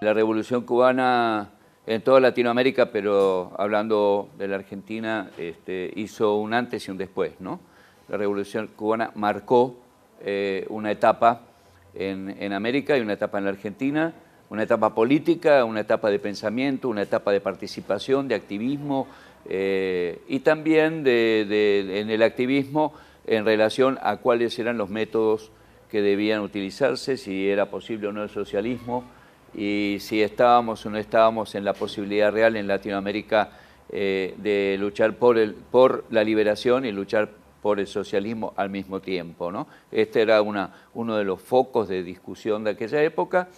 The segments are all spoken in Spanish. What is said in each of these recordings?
La Revolución Cubana en toda Latinoamérica, pero hablando de la Argentina, hizo un antes y un después, ¿no? La Revolución Cubana marcó una etapa en América y una etapa en la Argentina, una etapa política, una etapa de pensamiento, una etapa de participación, de activismo y también en el activismo en relación a cuáles eran los métodos que debían utilizarse, si era posible o no el socialismo, y si estábamos o no estábamos en la posibilidad real en Latinoamérica de luchar por la liberación y luchar por el socialismo al mismo tiempo, ¿no? Este era uno de los focos de discusión de aquella época.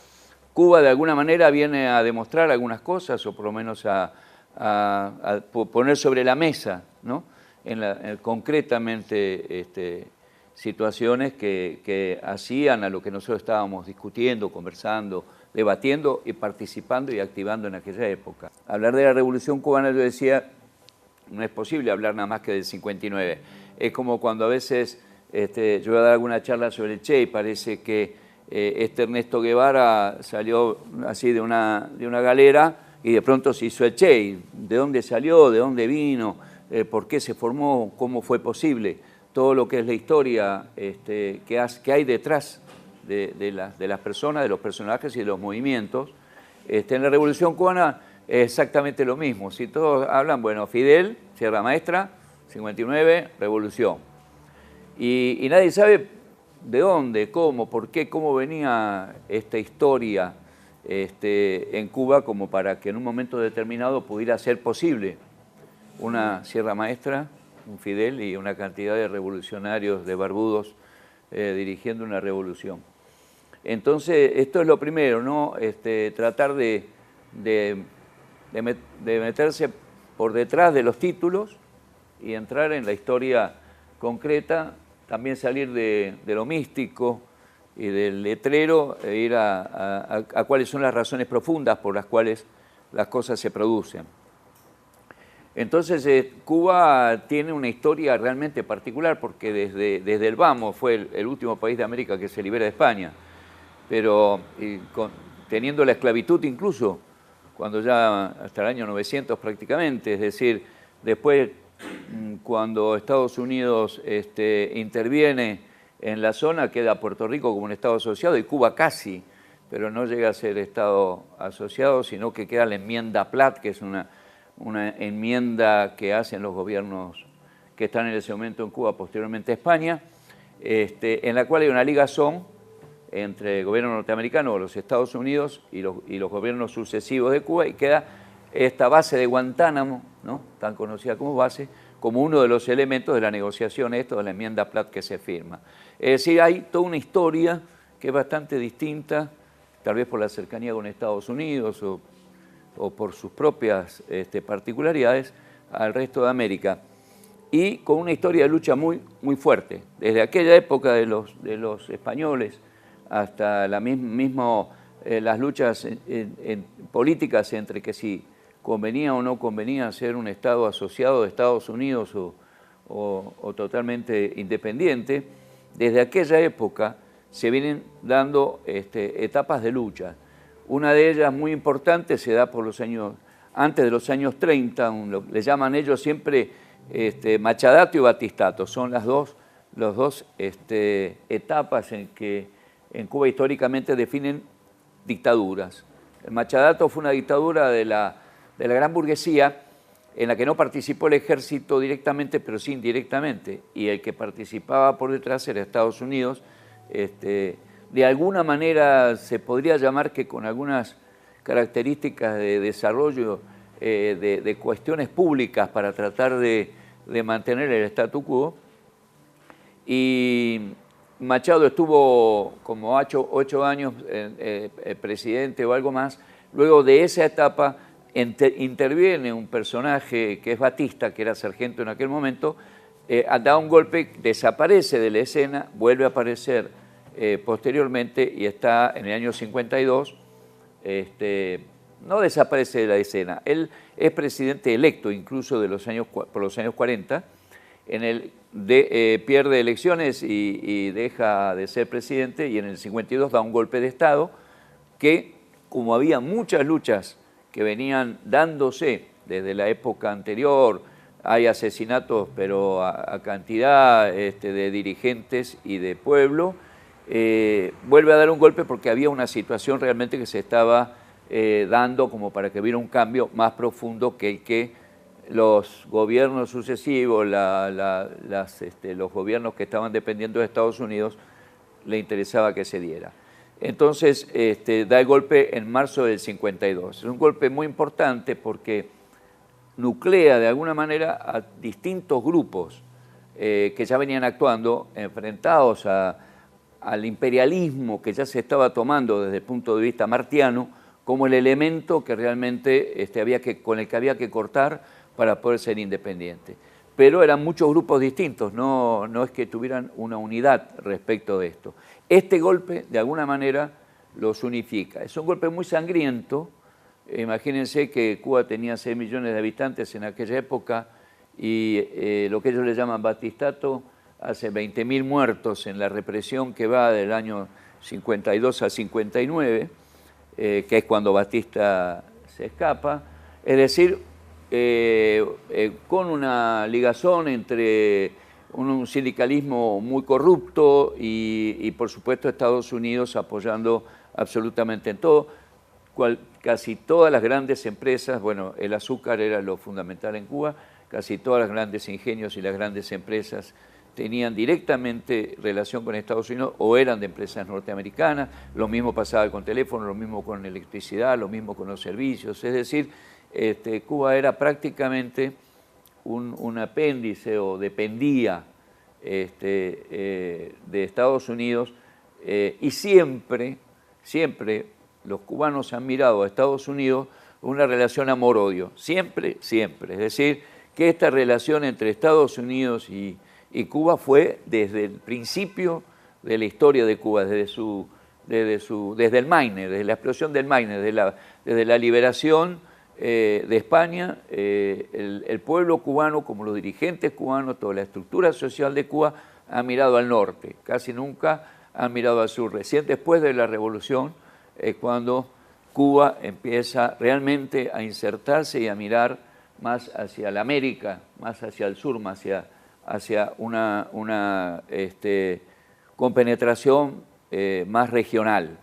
Cuba de alguna manera viene a demostrar algunas cosas, o por lo menos a poner sobre la mesa, ¿no? Concretamente situaciones que hacían a lo que nosotros estábamos discutiendo, conversando, debatiendo y participando y activando en aquella época. Hablar de la Revolución Cubana, yo decía, no es posible hablar nada más que del 59. Es como cuando a veces yo voy a dar alguna charla sobre el Che y parece que Ernesto Guevara salió así de una galera y de pronto se hizo el Che. ¿De dónde salió? ¿De dónde vino? ¿Por qué se formó? ¿Cómo fue posible? Todo lo que es la historia que hay detrás de las personas, de los personajes y de los movimientos. En la Revolución Cubana es exactamente lo mismo. Si todos hablan, bueno, Fidel, Sierra Maestra, 59, Revolución. Y nadie sabe de dónde, cómo, por qué, cómo venía esta historia en Cuba como para que en un momento determinado pudiera ser posible una Sierra Maestra, un Fidel y una cantidad de revolucionarios, de barbudos, dirigiendo una revolución. Entonces, esto es lo primero, ¿no? Tratar de meterse por detrás de los títulos y entrar en la historia concreta, también salir de lo místico y del letrero e ir a cuáles son las razones profundas por las cuales las cosas se producen. Entonces, Cuba tiene una historia realmente particular porque desde el vamos fue el último país de América que se libera de España, pero teniendo la esclavitud incluso, cuando ya hasta el año 900 prácticamente, es decir, después cuando Estados Unidos interviene en la zona, queda Puerto Rico como un Estado asociado y Cuba casi, pero no llega a ser Estado asociado, sino que queda la enmienda Platt, que es una enmienda que hacen los gobiernos que están en ese momento en Cuba, posteriormente España, en la cual hay una ligazón entre el gobierno norteamericano o los Estados Unidos y los gobiernos sucesivos de Cuba, y queda esta base de Guantánamo, ¿no? Tan conocida como base, como uno de los elementos de la negociación de la enmienda Platt que se firma. Es decir, hay toda una historia que es bastante distinta, tal vez por la cercanía con Estados Unidos o por sus propias particularidades al resto de América, y con una historia de lucha muy, muy fuerte. Desde aquella época de los españoles hasta las luchas políticas entre que si convenía o no convenía ser un Estado asociado de Estados Unidos o totalmente independiente, desde aquella época se vienen dando etapas de lucha. Una de ellas muy importante se da por antes de los años 30, le llaman ellos siempre Machadato y Batistato, son las dos etapas en que en Cuba históricamente definen dictaduras. El Machadato fue una dictadura de la gran burguesía en la que no participó el ejército directamente, pero sí indirectamente, y el que participaba por detrás era Estados Unidos. De alguna manera se podría llamar que con algunas características de desarrollo de cuestiones públicas para tratar de mantener el statu quo. Y Machado estuvo como 8 años presidente o algo más. Luego de esa etapa interviene un personaje que es Batista, que era sargento en aquel momento, da un golpe, desaparece de la escena, vuelve a aparecer posteriormente y está en el año 52 no desaparece de la escena. Él es presidente electo incluso por los años 40, pierde elecciones y deja de ser presidente, y en el 52 da un golpe de Estado que, como había muchas luchas que venían dándose desde la época anterior, hay asesinatos, pero a cantidad de dirigentes y de pueblo, vuelve a dar un golpe porque había una situación realmente que se estaba dando como para que hubiera un cambio más profundo que el que los gobiernos sucesivos, los gobiernos que estaban dependiendo de Estados Unidos, le interesaba que se diera. Entonces da el golpe en marzo del 52. Es un golpe muy importante porque nuclea de alguna manera a distintos grupos que ya venían actuando enfrentados al imperialismo que ya se estaba tomando desde el punto de vista martiano como el elemento que realmente con el que había que cortar para poder ser independiente. Pero eran muchos grupos distintos, no es que tuvieran una unidad respecto de esto. Este golpe, de alguna manera, los unifica. Es un golpe muy sangriento. Imagínense que Cuba tenía 6 millones de habitantes en aquella época y lo que ellos le llaman batistato hace 20.000 muertos en la represión que va del año 52 al 59, que es cuando Batista se escapa. Es decir, con una ligazón entre un sindicalismo muy corrupto y por supuesto Estados Unidos apoyando absolutamente en todo. Casi todas las grandes empresas, bueno, el azúcar era lo fundamental en Cuba, casi todas las grandes ingenios y las grandes empresas tenían directamente relación con Estados Unidos o eran de empresas norteamericanas. Lo mismo pasaba con teléfono, lo mismo con electricidad, lo mismo con los servicios. Es decir, Cuba era prácticamente un apéndice o dependía de Estados Unidos y siempre los cubanos han mirado a Estados Unidos una relación amor-odio, siempre. Es decir, que esta relación entre Estados Unidos y Cuba fue desde el principio de la historia de Cuba, desde el Maine, desde la explosión del Maine, desde la liberación de España, el pueblo cubano, como los dirigentes cubanos, toda la estructura social de Cuba ha mirado al norte, casi nunca han mirado al sur. Recién después de la revolución es cuando Cuba empieza realmente a insertarse y a mirar más hacia la América, más hacia el sur, más hacia una compenetración más regional.